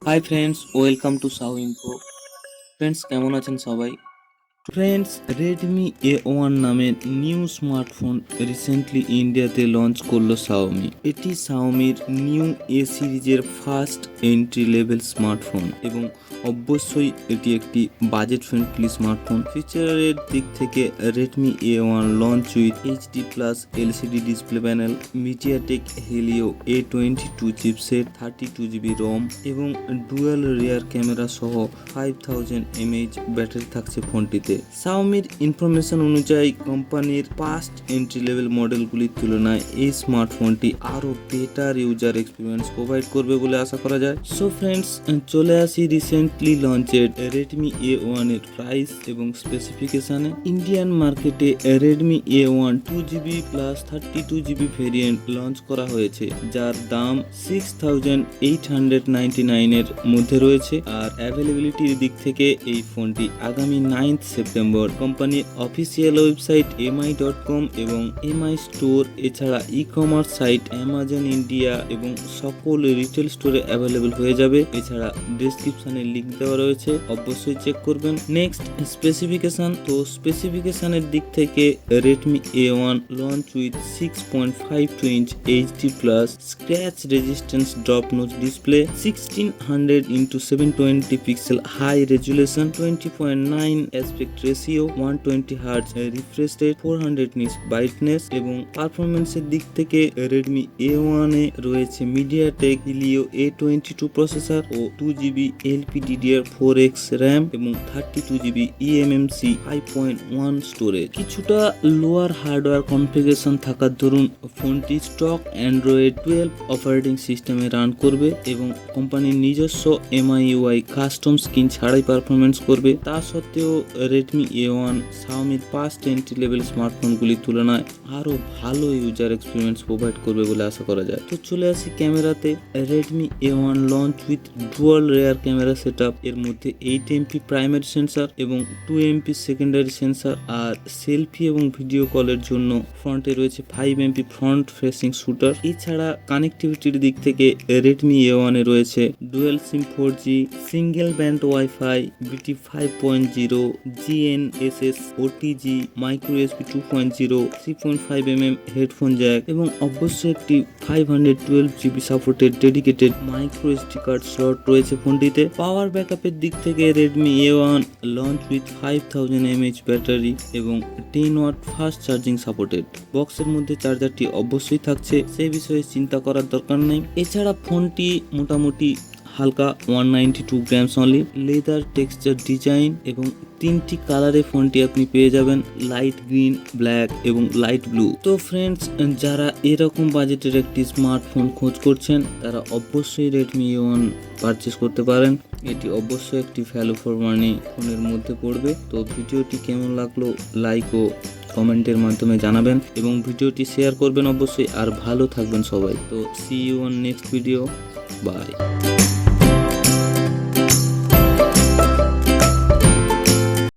Hi friends, welcome to Sahu info. Friends, কেমন আছেন সবাই? ফ্রেন্ডস, রেডমি A1 নামের নিউ স্মার্টফোন রিসেন্টলি ইন্ডিয়াতে লঞ্চ করলো শাওমি। এটি শাওমির নিউ এ সিরিজের ফার্স্ট এন্ট্রি লেভেল স্মার্টফোন এবং অবশ্যই এটি একটি বাজেট ফ্রেন্ডলি স্মার্টফোন। ফিচারের দিক থেকে Redmi A1 launch with HD+ LCD display panel, MediaTek Helio A22 chipset, 32GB ROM এবং ডুয়াল রিয়ার ক্যামেরা সহ 5000 mAh ব্যাটারি থাকছে ফোনটিতে। শাওমির ইনফরমেশন অনুযায়ী কোম্পানির পাস্ট এন্ট্রি লেভেল মডেলগুলির তুলনায় এই স্মার্টফোনটি আরো বেটার ইউজার এক্সপিরিয়েন্স প্রোভাইড করবে বলে আশা করা যায়। সো ফ্রেন্ডস, চলে আসি রিসেন্টলি লঞ্চেড রেডমি A1 এর প্রাইস এবং স্পেসিফিকেশনে। ইন্ডিয়ান মার্কেটে Redmi A1 2GB plus 32GB variant launch করা হয়েছে, যার দাম 6899 এর মধ্যে রয়েছে। আর অ্যাভেলেবিলিটির দিক থেকে এই ফোনটি আগামী 9th সেপ্টেম্বর কোম্পানির অফিসিয়াল ওয়েবসাইট mi.com এবং mi স্টোর, এছাড়া ই-কমার্স সাইট অ্যামাজন ইন্ডিয়া এবং সকল রিটেল স্টোরে অ্যাভেলেবল হয়ে যাবে। এছাড়া ডেসক্রিপশনে লিংক দেওয়া রয়েছে, অবশ্যই চেক করবেন। Next, specification. তো স্পেসিফিকেশনের দিক থেকে Redmi A1 launch with 6.52 inch HD+ scratch resistance drop notch display, 1600x720 pixel high resolution, 20.9 aspect ratio, 120Hz refresh rate, 400 nits brightness. এবং পারফরমেন্সের দিক থেকে রেডমি A1 এ রয়েছে MediaTek Helio A22 প্রসেসর ও 2GB LPDDR4X RAM এবং 32GB eMMC 5.1 storage. কিছুটা lower hardware configuration থাকার দরুন ফোনটি স্টক অ্যান্ড্রয়েড 12 অপারেটিং সিস্টেমে রান করবে এবং কোম্পানির নিজস্ব MIUI কাস্টম স্কিন ছাড়াই পারফরমেন্স করবে। তা সত্ত্বেও রেডমি A1 শাওমির পাস্ট এন্ট্রি লেভেল স্মার্টফোনগুলির তুলনায় আরো ভালো ইউজার এক্সপিরিয়েন্স প্রোভাইড করবে বলে আশা করা যায়। তো চলে আসি ক্যামেরাতে। Redmi A1 launch with dual rare camera setup, এর মধ্যে 8MP প্রাইমারি সেন্সর এবং 2MP সেকেন্ডারি সেন্সর। আর সেলফি এবং ভিডিও কলের জন্য ফ্রন্টে রয়েছে 5MP ফ্রন্ট ফেসিং শুটার। এছাড়া কানেক্টিভিটির দিক থেকে রেডমি A1 এ রয়েছে dual SIM 4G, single band wifi, BT 5.0, GNSS, OTG, micro USB 2.0, 3.5mm headphone Jack এবং অবশ্যই একটি 512GB supported dedicated micro SD card slot রয়েছে ফোনটিতে। পাওয়ার ব্যাকআপের দিক থেকে Redmi A1 launch with 5000 mAh battery এবং 10W ফাস্ট চার্জিং সাপোর্টেড। বক্সের মধ্যে চার্জারটি অবশ্যই থাকছে, সেই বিষয়ে চিন্তা করার দরকার নেই। এছাড়া ফোনটি মোটামুটি হালকা 192 grams only, leather texture design এবং 3টি কালারে ফোনটি আপনি পেয়ে যাবেন, লাইট গ্রিন, ব্ল্যাক এবং লাইট ব্লু। তো ফ্রেন্ডস, যারা এরকম বাজেটের একটি স্মার্টফোন খোঁজ করছেন তারা অবশ্যই রেডমি A1 পারচেস করতে পারেন। এটি অবশ্যই একটি ভ্যালু ফর মানি ফোনের মধ্যে পড়বে। তো ভিডিওটি কেমন লাগলো লাইক ও কমেন্টের মাধ্যমে জানাবেন এবং ভিডিওটি শেয়ার করবেন অবশ্যই। আর ভালো থাকবেন সবাই। তো see you on next video. By.